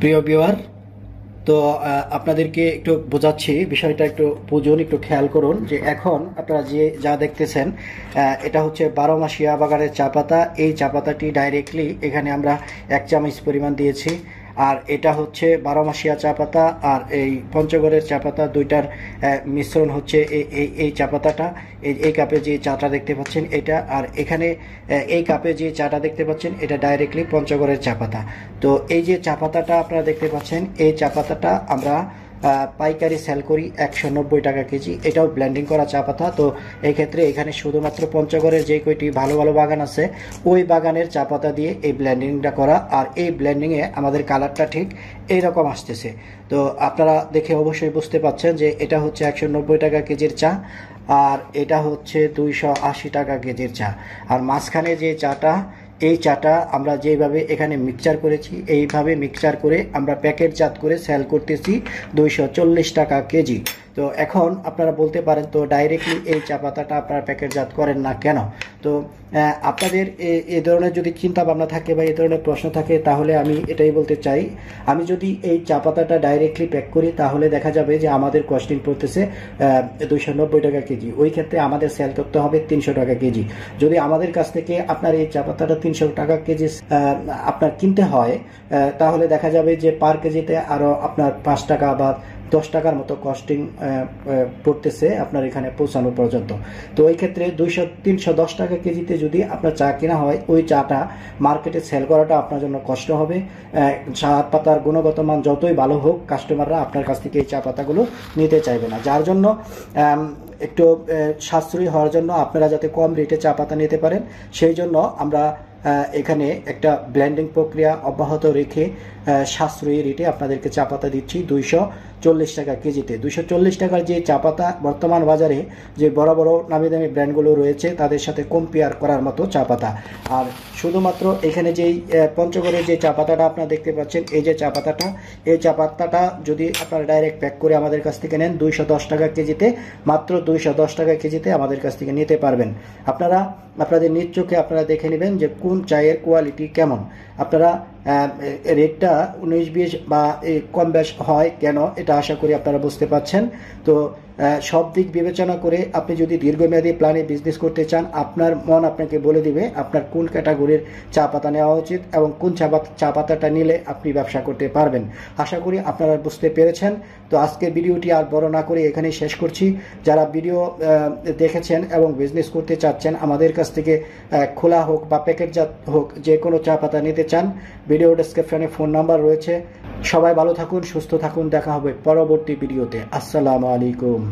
প্রিয় ভিউয়ার, তো আপনাদেরকে একটু বোঝাচ্ছি, বিষয়টা একটু বুঝুন, একটু খেয়াল করুন যে এখন আপনারা যা দেখতেছেন এটা হচ্ছে 12 মাসিয়া বাগানের চা পাতা। এই চা পাতাটি ডাইরেক্টলি এখানে আমরা 1 চামচ পরিমাণ দিয়েছি। আর এটা হচ্ছে 12 মাসিয়া চা পাতা আর এই পঞ্চগড়ের চা পাতা, দুইটার মিশ্রণ হচ্ছে এই চা পাতাটা। এই কাপে যে চাটা দেখতে পাচ্ছেন এটা, আর এখানে এই কাপে যে চাটা দেখতে পাচ্ছেন এটা ডাইরেক্টলি পঞ্চগড়ের চা পাতা। তো এই যে চা পাতাটা আপনারা দেখতে পাচ্ছেন, এই চা পাতাটা আমরা পাইকারি সেল করি 190 টাকা কেজি। এটাও ব্লেন্ডিং করা চা পাতা। তো এই ক্ষেত্রে এখানে শুধুমাত্র পঞ্চগড়ের যে কয়টি ভালো ভালো বাগান আছে ওই বাগানের চা পাতা দিয়ে এই ব্লেন্ডিংটা করা, আর এই ব্লেন্ডিংয়ে আমাদের কালারটা ঠিক এইরকম আসতেছে। তো আপনারা দেখে অবশ্যই বুঝতে পাচ্ছেন যে এটা হচ্ছে 190 টাকা কেজির চা, আর এটা হচ্ছে 280 টাকা কেজির চা। আর মাঝখানে যে চাটা, এই চাটা আমরা যেভাবে এখানে মিক্সচার করেছি, এইভাবে মিক্সচার করে আমরা প্যাকেটজাত করে সেল করতেছি 240 টাকা কেজি। তো এখন আপনারা বলতে পারেন, তো ডাইরেক্টলি এই চা পাতাটা আপনারা প্যাকেটজাত করেন না কেন? তো আপনাদের এই ধরনের যদি চিন্তা ভাবনা থাকে বা এই ধরনের প্রশ্ন থাকে, তাহলে আমি এটাই বলতে চাই, আমি যদি এই চা পাতাটা ডাইরেক্টলি প্যাক করি তাহলে দেখা যাবে যে আমাদের কস্টিং পড়তেছে 290 টাকা কেজি। ওই ক্ষেত্রে আমাদের সেল করতে হবে 300 টাকা কেজি। যদি আমাদের কাছ থেকে আপনার এই চা পাতাটা 300 টাকা কেজি আপনার কিনতে হয়, তাহলে দেখা যাবে যে পার কেজিতে আরও আপনার 5 টাকা বা 10 টাকার মতো কস্টিং পড়তেছে আপনার এখানে পৌঁছানো পর্যন্ত। তো ওই ক্ষেত্রে 310 টাকা কেজিতে যদি আপনার চা কেনা হয়, ওই চাটা মার্কেটে সেল করাটা আপনার জন্য কষ্ট হবে। চা পাতার গুণগত মান যতই ভালো হোক, কাস্টমাররা আপনার কাছ থেকে এই চা পাতাগুলো নিতে চাইবে না। যার জন্য একটু সাশ্রয়ী হওয়ার জন্য, আপনারা যাতে কম রেটে চা পাতা নিতে পারেন, সেই জন্য আমরা এখানে একটা ব্লেন্ডিং প্রক্রিয়া অব্যাহত রেখে সাশ্রয়ী রেটে আপনাদেরকে চা পাতা দিচ্ছি 240 টাকা কেজিতে। 240 টাকার যে চা পাতা বর্তমান বাজারে যে বড় বড় নামি দামি ব্র্যান্ডগুলো রয়েছে তাদের সাথে কম্পেয়ার করার মতো চা পাতা। আর শুধুমাত্র এখানে যেই পঞ্চগড়ের যে চা পাতাটা আপনারা দেখতে পাচ্ছেন, এই যে চা পাতাটা, এই চা পাতাটা যদি আপনারা ডাইরেক্ট প্যাক করে আমাদের কাছ থেকে নেন 210 টাকা কেজিতে, মাত্র 210 টাকা কেজিতে আমাদের কাছ থেকে নিতে পারবেন। আপনারা আপনাদের নিজ চোখে আপনারা দেখে নেবেন যে কোন চায়ের কোয়ালিটি কেমন। আপনারা রেটটা 19-20 বা কম বেশ হয় কেন, এটা আশা করি আপনারা বুঝতে পাচ্ছেন। তো সব দিক বিবেচনা করে আপনি যদি দীর্ঘমেয়াদী প্ল্যানে বিজনেস করতে চান, আপনার মন আপনাকে বলে দিবে আপনার কোন ক্যাটাগরির চা পাতা নেওয়া উচিত এবং কোন চা পাতাটা নিলে আপনি ব্যবসা করতে পারবেন। আশা করি আপনারা বুঝতে পেরেছেন। তো আজকে ভিডিওটি আর বড় না করে এখানেই শেষ করছি। যারা ভিডিও দেখেছেন এবং বিজনেস করতে চাচ্ছেন, আমাদের কাছ থেকে খোলা হোক বা প্যাকেটজাত হোক যে কোনো চা পাতা নিতে চান, ভিডিও ডেসক্রিপশনে ফোন নাম্বার রয়েছে। সবাই ভালো থাকুন, সুস্থ থাকুন, দেখা হবে পরবর্তী ভিডিওতে। আসসালামু আলাইকুম।